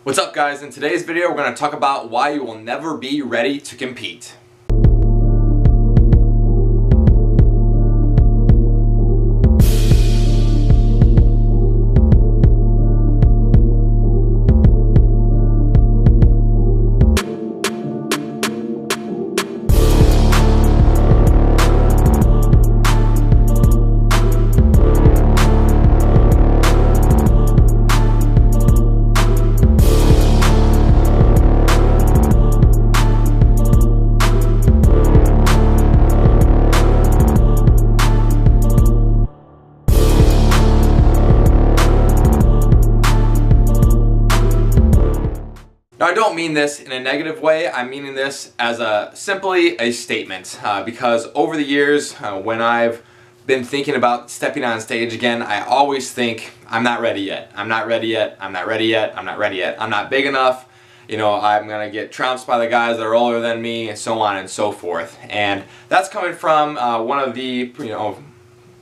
What's up guys? In today's video we're going to talk about why you will never be ready to compete. Now I don't mean this in a negative way, I'm meaning this as simply a statement because over the years when I've been thinking about stepping on stage again, I always think I'm not ready yet, I'm not ready yet, I'm not ready yet, I'm not ready yet, I'm not big enough, you know, I'm going to get trounced by the guys that are older than me and so on and so forth. And that's coming from one of the,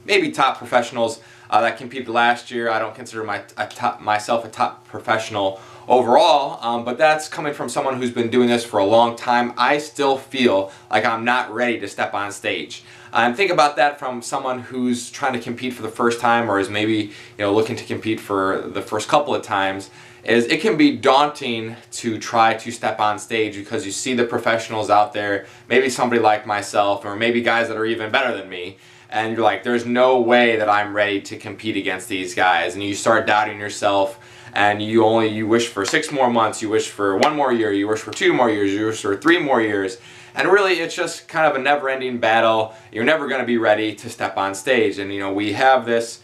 maybe top professionals that competed last year. I don't consider myself a top professional overall, but that's coming from someone who's been doing this for a long time. I still feel like I'm not ready to step on stage. And think about that from someone who's trying to compete for the first time or is maybe looking to compete for the first couple of times. Is it can be daunting to try to step on stage because you see the professionals out there, maybe somebody like myself or maybe guys that are even better than me, and you're like, there's no way that I'm ready to compete against these guys, and you start doubting yourself. And you wish for 6 more months, you wish for 1 more year, you wish for 2 more years, you wish for 3 more years. And really it's just kind of a never-ending battle. You're never going to be ready to step on stage. And we have this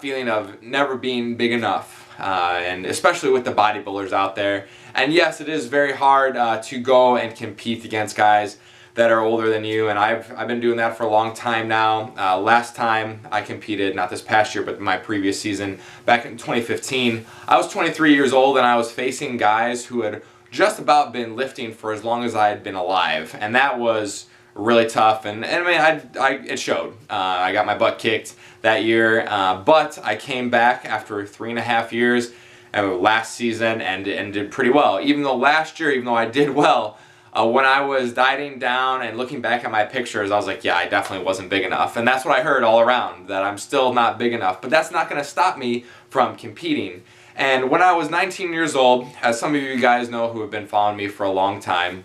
feeling of never being big enough. And especially with the bodybuilders out there. And yes, it is very hard to go and compete against guys that are older than you, and I've been doing that for a long time now. Last time I competed, not this past year, but my previous season, back in 2015, I was 23 years old and I was facing guys who had just about been lifting for as long as I had been alive, and that was really tough, and I mean, it showed. I got my butt kicked that year, but I came back after 3.5 years last season and did pretty well. Even though last year, even though I did well, when I was dieting down and looking back at my pictures, I was like, yeah, I definitely wasn't big enough. And that's what I heard all around, that I'm still not big enough. But that's not going to stop me from competing. And when I was 19 years old, as some of you guys know who have been following me for a long time,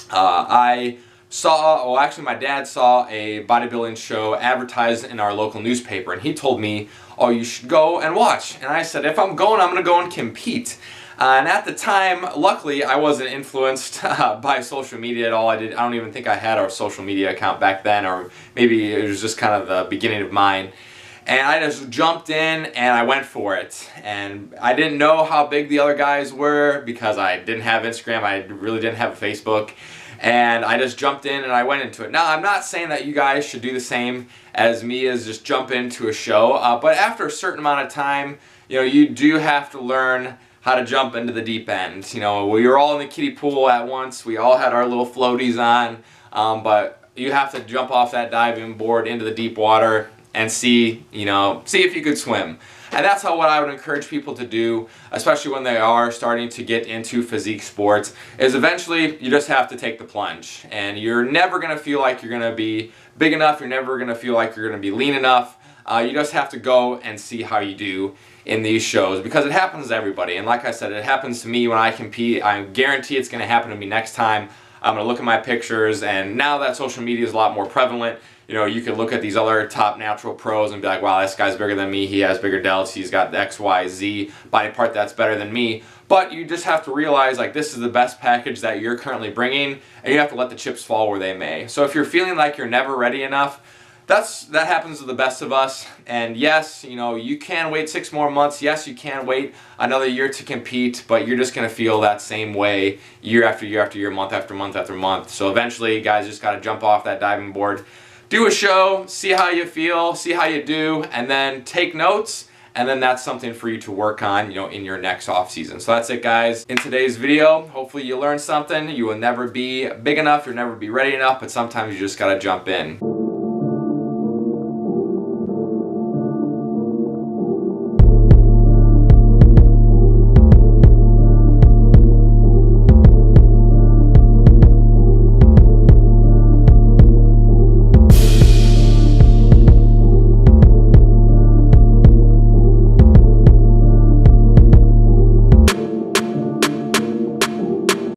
I saw, well actually my dad saw a bodybuilding show advertised in our local newspaper. And he told me, oh, you should go and watch. And I said, if I'm going, I'm going to go and compete. And at the time, luckily, I wasn't influenced by social media at all. I don't even think I had a social media account back then, or maybe it was just kind of the beginning of mine. And I just jumped in and I went for it. And I didn't know how big the other guys were because I didn't have Instagram, I really didn't have a Facebook. And I just jumped in and I went into it. Now, I'm not saying that you guys should do the same as me, as just jump into a show. But after a certain amount of time, you do have to learn how to jump into the deep end. We were all in the kiddie pool at once. We all had our little floaties on, but you have to jump off that diving board into the deep water and see if you could swim. And that's what I would encourage people to do, especially when they are starting to get into physique sports, is eventually you just have to take the plunge. And you're never going to feel like you're going to be big enough. You're never going to feel like you're going to be lean enough. You just have to go and see how you do in these shows, because it happens to everybody. And like I said, it happens to me when I compete. I guarantee it's going to happen to me next time. I'm going to look at my pictures, and now that social media is a lot more prevalent, you can look at these other top natural pros and be like, wow, this guy's bigger than me, he has bigger delts, he's got the X, Y, Z body part that's better than me. But you just have to realize, like, this is the best package that you're currently bringing, and you have to let the chips fall where they may. So if you're feeling like you're never ready enough, that happens to the best of us. And yes, you can wait 6 more months. Yes, you can wait another year to compete, but you're just going to feel that same way year after year after year, month after month after month. So eventually, guys, just got to jump off that diving board, do a show, see how you feel, see how you do, and then take notes. And then that's something for you to work on, in your next off season. So that's it, guys. In today's video, hopefully you learned something. You will never be big enough, you'll never be ready enough, but sometimes you just got to jump in.